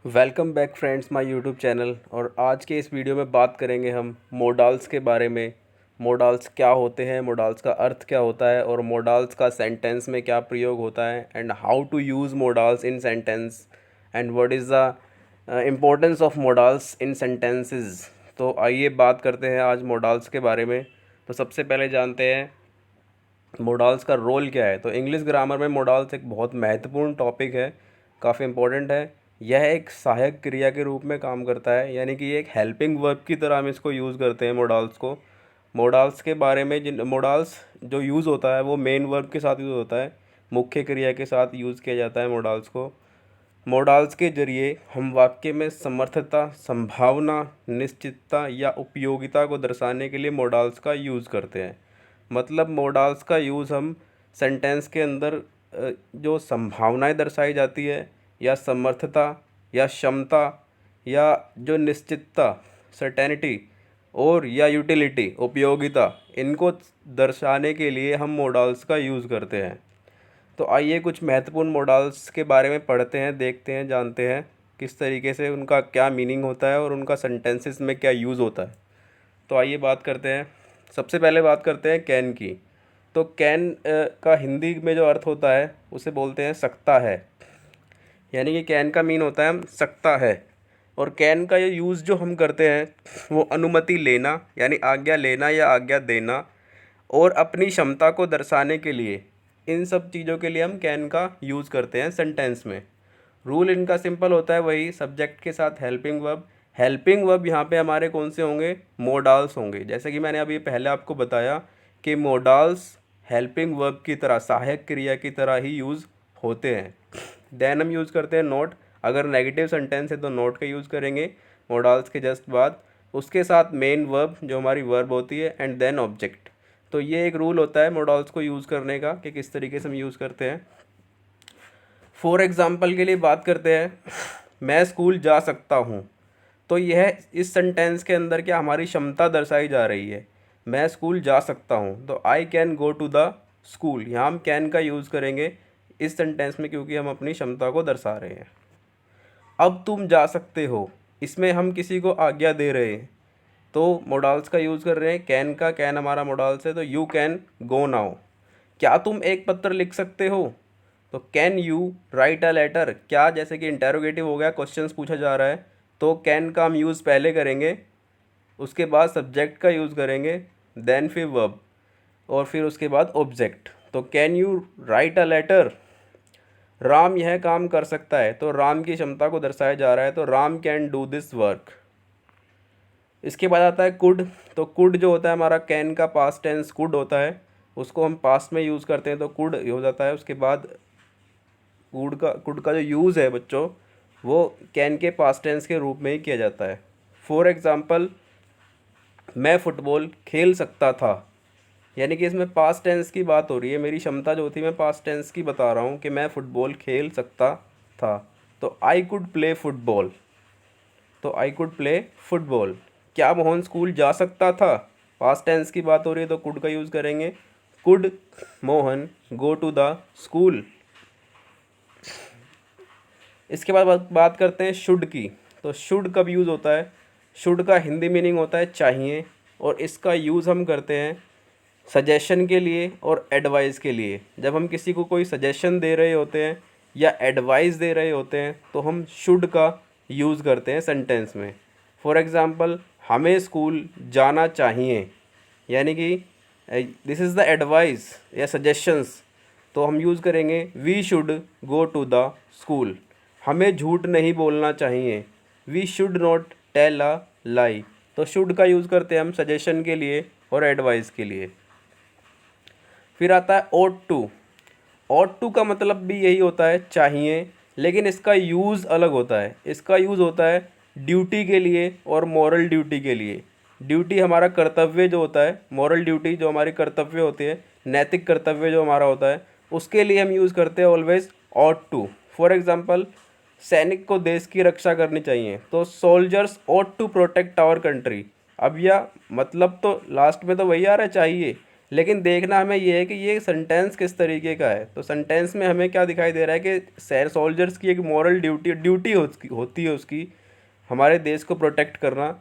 Welcome back friends my YouTube channel. और आज के इस वीडियो में बात करेंगे हम मोडाल्स के बारे में। मोडाल्स क्या होते हैं, मोडाल्स का अर्थ क्या होता है और मोडाल्स का सेंटेंस में क्या प्रयोग होता है and how to use modals in sentence and what is the importance of modals in sentences. तो आइए बात करते हैं आज मोडाल्स के बारे में। तो सबसे पहले जानते हैं मोडाल्स का रोल क्या है। तो इंग्लिश ग्रामर में मोडाल्स एक बहुत महत्वपूर्ण टॉपिक है, काफ़ी इम्पोर्टेंट है। यह एक सहायक क्रिया के रूप में काम करता है, यानी कि एक हेल्पिंग वर्ब की तरह हम इसको यूज़ करते हैं मोडाल्स को। मोडाल्स के बारे में जिन मोडाल्स जो यूज़ होता है वो मेन वर्ब के साथ यूज़ होता है, मुख्य क्रिया के साथ यूज़ किया जाता है मोडाल्स को। मोडाल्स के जरिए हम वाक्य में समर्थता, संभावना, निश्चितता या उपयोगिता को दर्शाने के लिए मोडाल्स का यूज़ करते हैं। मतलब मोडाल्स का यूज़ हम सेंटेंस के अंदर जो संभावनाएं दर्शाई जाती है या समर्थता या क्षमता या जो निश्चितता, सर्टेनिटी और या यूटिलिटी, उपयोगिता, इनको दर्शाने के लिए हम मोडाल्स का यूज़ करते हैं। तो आइए कुछ महत्वपूर्ण मोडाल्स के बारे में पढ़ते हैं, देखते हैं, जानते हैं किस तरीके से उनका क्या मीनिंग होता है और उनका सेंटेंसेस में क्या यूज़ होता है। तो आइए बात करते हैं। सबसे पहले बात करते हैं कैन की। तो कैन का हिंदी में जो अर्थ होता है उसे बोलते हैं सकता है, यानी कि कैन का मीन होता है सकता है। और कैन का ये यूज़ जो हम करते हैं वो अनुमति लेना यानी आज्ञा लेना या आज्ञा देना और अपनी क्षमता को दर्शाने के लिए, इन सब चीज़ों के लिए हम कैन का यूज़ करते हैं सेंटेंस में। रूल इनका सिंपल होता है, वही सब्जेक्ट के साथ हेल्पिंग वर्ब। हेल्पिंग वर्ब यहाँ पे हमारे कौन से होंगे? मोडाल्स होंगे। जैसे कि मैंने अभी पहले आपको बताया कि मोडाल्स हेल्पिंग वर्ब की तरह, सहायक क्रिया की तरह ही यूज़ होते हैं। देन हम यूज़ करते हैं नोट। अगर नेगेटिव सेंटेंस है तो नोट का यूज़ करेंगे मोडाल्स के जस्ट बाद। उसके साथ मेन वर्ब जो हमारी वर्ब होती है एंड देन ऑब्जेक्ट। तो ये एक रूल होता है मोडाल्स को यूज़ करने का कि किस तरीके से हम यूज़ करते हैं। फॉर एग्ज़ाम्पल के लिए बात करते हैं, मैं स्कूल जा सकता हूँ। तो यह इस सेंटेंस के अंदर क्या हमारी क्षमता दर्शाई जा रही है। मैं स्कूल जा सकता हूँ तो I can go to the school. यहाँ हम कैन का यूज़ करेंगे इस सेंटेंस में क्योंकि हम अपनी क्षमता को दर्शा रहे हैं। अब तुम जा सकते हो, इसमें हम किसी को आज्ञा दे रहे हैं तो मोडाल्स का यूज़ कर रहे हैं कैन का। कैन हमारा मोडाल्स है तो यू कैन गो नाउ। क्या तुम एक पत्र लिख सकते हो? तो can you write a letter. क्या जैसे कि इंटेरोगेटिव हो गया, क्वेश्चंस पूछा जा रहा है तो कैन का हम यूज़ पहले करेंगे, उसके बाद सब्जेक्ट का यूज़ करेंगे, देन फिर वर्ब और फिर उसके बाद ऑब्जेक्ट। तो can you write a letter. Ram यह काम कर सकता है तो राम की क्षमता को दर्शाया जा रहा है तो Ram can do this work. इसके बाद आता है कुड। तो कुड जो होता है हमारा कैन का पास्ट टेंस कुड होता है, उसको हम पास्ट में यूज़ करते हैं तो कुड हो जाता है। उसके बाद कुड का जो यूज़ है बच्चों वो कैन के पास्ट टेंस के रूप में ही किया जाता है। फॉर एग्ज़ाम्पल, मैं फ़ुटबॉल खेल सकता था, यानी कि इसमें पास्ट टेंस की बात हो रही है। मेरी क्षमता जो थी मैं पास्ट टेंस की बता रहा हूँ कि मैं फ़ुटबॉल खेल सकता था। तो आई कुड प्ले फुटबॉल। तो आई कुड प्ले फुटबॉल। क्या मोहन स्कूल जा सकता था? पास्ट टेंस की बात हो रही है तो कुड का यूज़ करेंगे। Could Mohan go to the school. इसके बाद बात करते हैं शुड की। तो शुड कब यूज़ होता है? शुड का हिंदी मीनिंग होता है चाहिए, और इसका यूज़ हम करते हैं सजेशन के लिए और एडवाइस के लिए। जब हम किसी को कोई सजेशन दे रहे होते हैं या एडवाइस दे रहे होते हैं तो हम शुड का यूज़ करते हैं सेंटेंस में। फॉर एग्ज़ाम्पल, हमें स्कूल जाना चाहिए, यानी कि दिस इज़ द एडवाइस या सजेशंस, तो हम यूज़ करेंगे we should go to the school. हमें झूठ नहीं बोलना चाहिए, we should not tell a lie. तो शुड का यूज़ करते हैं हम सजेशन के लिए और एडवाइस के लिए। फिर आता है ought टू। ought टू का मतलब भी यही होता है चाहिए, लेकिन इसका यूज़ अलग होता है। इसका यूज़ होता है ड्यूटी के लिए और मॉरल ड्यूटी के लिए। ड्यूटी हमारा कर्तव्य जो होता है, मॉरल ड्यूटी जो हमारी कर्तव्य होती है, नैतिक कर्तव्य जो हमारा होता है, उसके लिए हम यूज़ करते हैं always ought to. For example, सैनिक को देश की रक्षा करनी चाहिए तो soldiers ought to protect our country. अब यह मतलब तो लास्ट में तो वही आ रहा है चाहिए, लेकिन देखना हमें ये है कि ये सेंटेंस किस तरीके का है। तो सेंटेंस में हमें क्या दिखाई दे रहा है कि सोल्जर्स की एक मॉरल ड्यूटी होती है उसकी, हमारे देश को प्रोटेक्ट करना।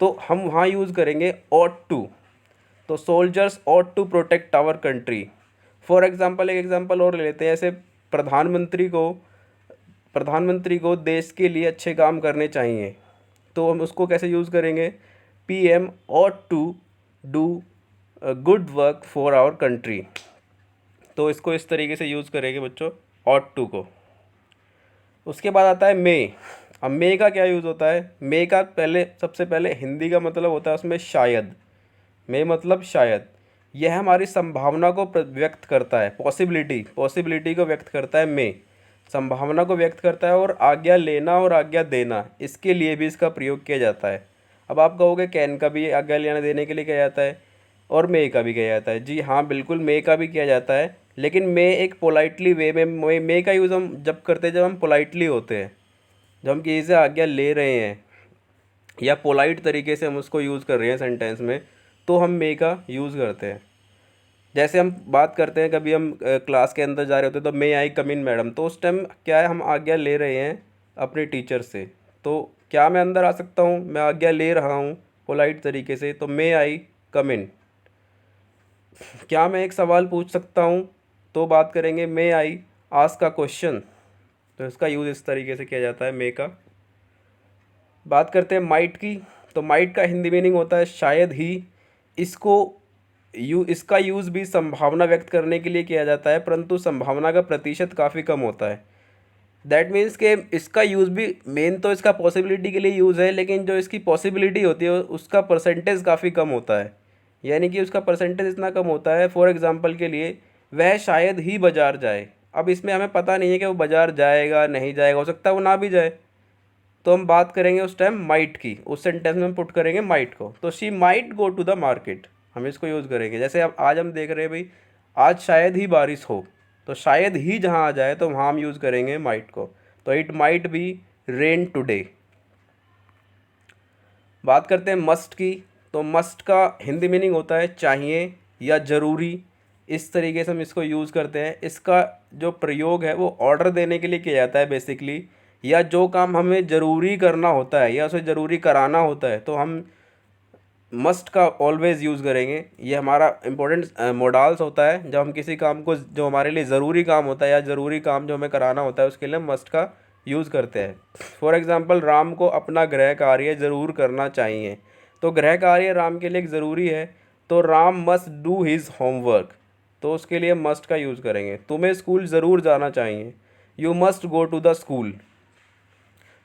तो हम वहाँ यूज़ करेंगे ought टू। तो soldiers ought to protect our country. For example एक एग्ज़ाम्पल और ले लेते हैं, ऐसे प्रधानमंत्री को देश के लिए अच्छे काम करने चाहिए। तो हम उसको कैसे यूज़ करेंगे, PM ought to do good work for our country. तो इसको इस तरीके से यूज़ करेंगे बच्चों, ought टू को। उसके बाद आता है मे। अब मे का क्या यूज़ होता है, मे का सबसे पहले हिंदी का मतलब होता है उसमें शायद। मे मतलब शायद, यह हमारी संभावना को व्यक्त करता है, पॉसिबिलिटी को व्यक्त करता है मे, संभावना को व्यक्त करता है। और आज्ञा लेना और आज्ञा देना, इसके लिए भी इसका प्रयोग किया जाता है। अब आप कहोगे कैन का भी आज्ञा लेना देने के लिए किया जाता है और मे का भी किया जाता है। जी हाँ, बिल्कुल मे का भी किया जाता है, लेकिन मे एक पोलाइटली वे में, मे का यूज़ हम जब करते हैं जब हम पोलाइटली होते हैं, जब हम किसी से आज्ञा ले रहे हैं या पोलाइट तरीके से हम उसको यूज़ कर रहे हैं सेंटेंस में, तो हम मे का यूज़ करते हैं। जैसे हम बात करते हैं, कभी हम क्लास के अंदर जा रहे होते हैं तो मे आई कम इन मैडम, तो उस टाइम क्या है, हम आज्ञा ले रहे हैं अपने टीचर से। तो क्या मैं अंदर आ सकता हूँ, मैं आज्ञा ले रहा हूँ पोलाइट तरीके से, तो मे आई कम इन। क्या मैं एक सवाल पूछ सकता हूँ, तो बात करेंगे मे आई आस्क अ क्वेश्चन। तो इसका यूज़ इस तरीके से किया जाता है मे का। बात करते हैं माइट की। तो माइट का हिंदी मीनिंग होता है शायद ही। इसको इसका यूज़ भी संभावना व्यक्त करने के लिए किया जाता है, परंतु संभावना का प्रतिशत काफ़ी कम होता है। दैट मीन्स कि इसका यूज़ भी मेन तो इसका पॉसिबिलिटी के लिए यूज़ है, लेकिन जो इसकी पॉसिबिलिटी होती है उसका परसेंटेज काफ़ी कम होता है। यानी कि उसका परसेंटेज इतना कम होता है, फॉर एग्ज़ाम्पल के लिए, वह शायद ही बाज़ार जाए। अब इसमें हमें पता नहीं है कि वो बाज़ार जाएगा नहीं जाएगा, हो सकता है वो ना भी जाए। तो हम बात करेंगे उस टाइम माइट की, उस सेंटेंस में हम पुट करेंगे माइट को। तो she might go to the market, हम इसको यूज़ करेंगे। जैसे अब आज हम देख रहे हैं भाई, आज शायद ही बारिश हो, तो शायद ही जहाँ आ जाए तो वहाँ हम यूज़ करेंगे माइट को। तो it might be rain today. बात करते हैं मस्ट की। तो मस्ट का हिंदी मीनिंग होता है चाहिए या ज़रूरी। इस तरीके से हम इसको यूज़ करते हैं। इसका जो प्रयोग है वो ऑर्डर देने के लिए किया जाता है बेसिकली, या जो काम हमें ज़रूरी करना होता है या उसे ज़रूरी कराना होता है, तो हम मस्ट का ऑलवेज़ यूज़ करेंगे। ये हमारा इंपॉर्टेंट मोडाल्स होता है, जब हम किसी काम को, जो हमारे लिए ज़रूरी काम होता है या ज़रूरी काम जो हमें कराना होता है, उसके लिए मस्ट का यूज़ करते हैं। फॉर एग्ज़ाम्पल, राम को अपना गृह कार्य ज़रूर करना चाहिए। तो गृह कार्य राम के लिए ज़रूरी है, तो Ram must do his homework, तो उसके लिए मस्ट का यूज़ करेंगे। तुम्हें स्कूल ज़रूर जाना चाहिए, you must go to the school.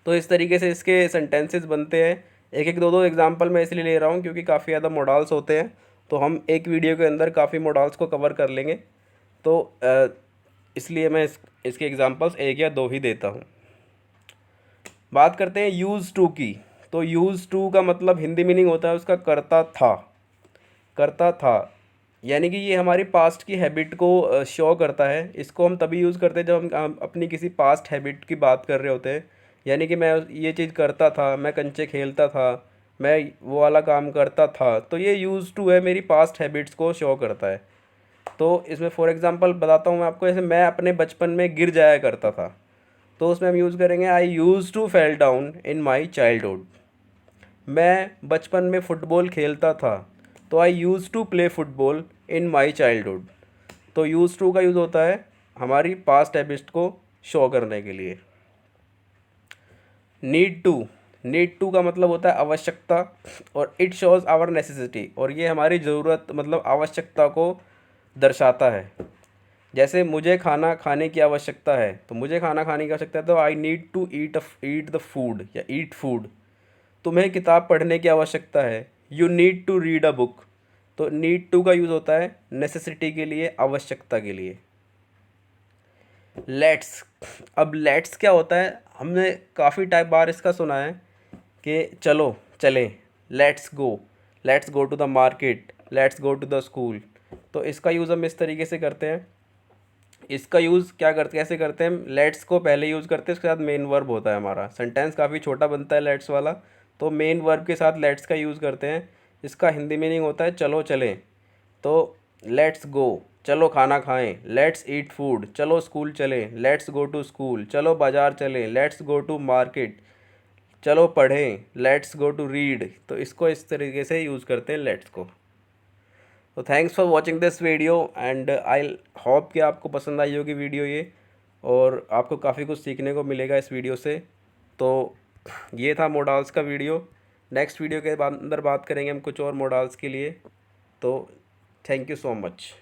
तो इस तरीके से इसके सेंटेंसेस बनते हैं। एक एक दो दो एग्जांपल मैं इसलिए ले रहा हूँ क्योंकि काफ़ी ज़्यादा मॉडल्स होते हैं, तो हम एक वीडियो के अंदर काफ़ी मॉडल्स को कवर कर लेंगे। तो इसलिए मैं इसके एग्जांपल्स एक या दो ही देता हूँ। बात करते हैं यूज़ टू की। तो यूज़ टू का मतलब हिंदी मीनिंग होता है उसका करता था। करता था यानी कि ये हमारी पास्ट की हैबिट को शो करता है। इसको हम तभी यूज़ करते हैं जब हम अपनी किसी पास्ट हैबिट की बात कर रहे होते हैं। यानी कि मैं ये चीज़ करता था, मैं कंचे खेलता था, मैं वो वाला काम करता था, तो ये यूज़ टू है, मेरी पास्ट हैबिट्स को शो करता है। तो इसमें फॉर एग्ज़ाम्पल बताता हूँ मैं आपको, जैसे मैं अपने बचपन में गिर जाया करता था, तो उसमें हम यूज़ करेंगे I used to fall down in my childhood. मैं बचपन में फ़ुटबॉल खेलता था, तो I used to play football in my childhood. तो यूज़ टू का यूज़ होता है हमारी पास्ट हैबिट्स को शो करने के लिए। नीड टू का मतलब होता है आवश्यकता, और इट शोज़ आवर नेसेसिटी, और ये हमारी ज़रूरत मतलब आवश्यकता को दर्शाता है। जैसे मुझे खाना खाने की आवश्यकता है, तो मुझे खाना खाने की आवश्यकता है, तो I need to eat the food या ईट फूड। तुम्हें किताब पढ़ने की आवश्यकता है, you need to read a book. तो नीड टू का यूज़ होता है नेसेसिटी के लिए, आवश्यकता के लिए। लेट्स। अब लेट्स क्या होता है, हमने काफ़ी टाइप बार इसका सुना है कि चलो चलें, let's go to the market, let's go to the school. तो इसका यूज़ हम इस तरीके से करते हैं। इसका यूज़ कैसे करते हैं, लेट्स को पहले यूज़ करते हैं, उसके साथ मेन वर्ब होता है हमारा। सेंटेंस काफ़ी छोटा बनता है लेट्स वाला, तो मेन वर्ब के साथ लेट्स का यूज़ करते हैं। इसका हिंदी मीनिंग होता है चलो चलें। तो लेट्स गो, चलो खाना खाएं। लेट्स ईट फूड, चलो स्कूल चलें। लेट्स गो टू स्कूल, चलो बाज़ार चलें। लेट्स गो टू मार्केट, चलो पढ़ें। लेट्स गो टू रीड, तो इसको इस तरीके से यूज़ करते हैं लेट्स को। तो thanks for watching this video and I hope कि आपको पसंद आई होगी वीडियो ये, और आपको काफ़ी कुछ सीखने को मिलेगा इस वीडियो से। तो ये था मोडाल्स का वीडियो। नेक्स्ट वीडियो के अंदर बात करेंगे हम कुछ और मोडाल्स के लिए। तो थैंक यू सो मच।